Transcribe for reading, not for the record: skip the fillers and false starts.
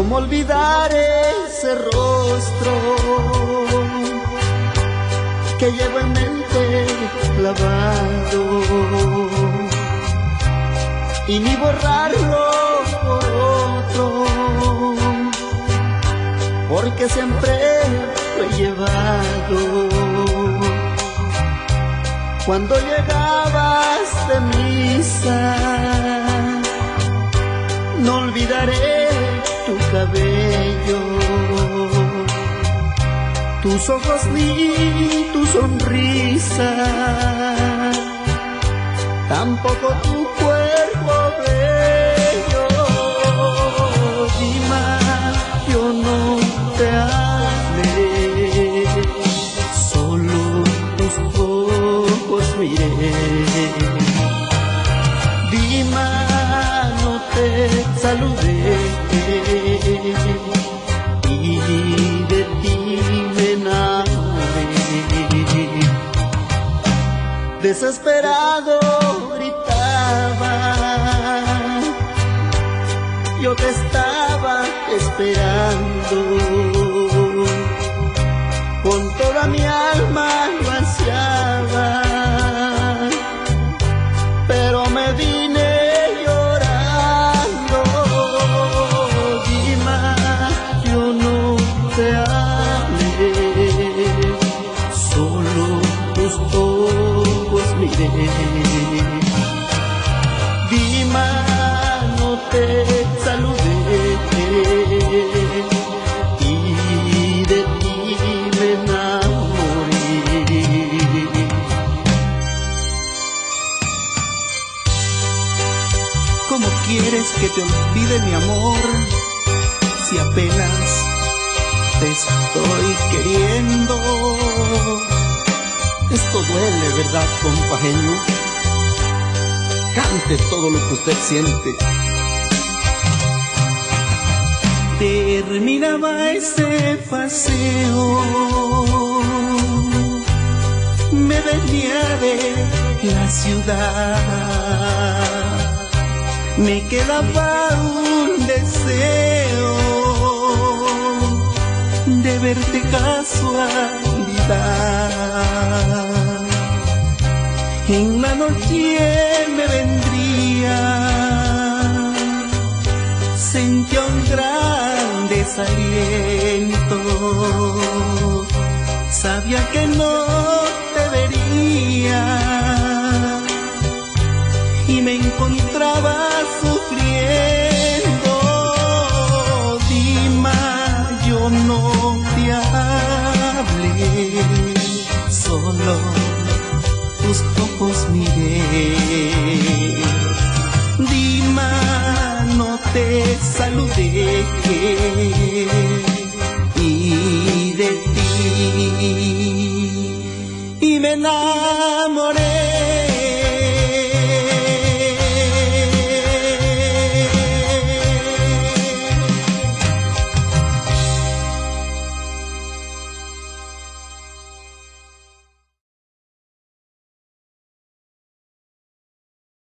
¿Cómo olvidar ese rostro que llevo en mente clavado y ni borrarlo por otro, porque siempre lo he llevado? Cuando llegabas de misa, no olvidaré tu cabello, tus ojos ni tu sonrisa, tampoco tu cuerpo bello. Dima, yo no te hablé, solo tus ojos miré. Dima, no te saludé y de ti me enamoré. Desesperado gritaba, yo te estaba esperando, con toda mi alma lo ansiaba, pero me vine llorando. Dima, yo no te hablé, solo tus ojos miré. Dima, no te saludé y de ti me enamoré. ¿Cómo quieres que te olvide mi amor si apenas te estoy queriendo? Esto duele, ¿verdad, compañero? Cante todo lo que usted siente. Terminaba ese paseo, me venía de la ciudad, me quedaba un deseo de verte casualidad. En la noche me vendría, sentía un gran desaliento, sabía que no te vería y me encontraba sufriendo. Dima, yo no te hablé, solo tus ojos miré. Dima, no te saludé y de ti y me enamoré.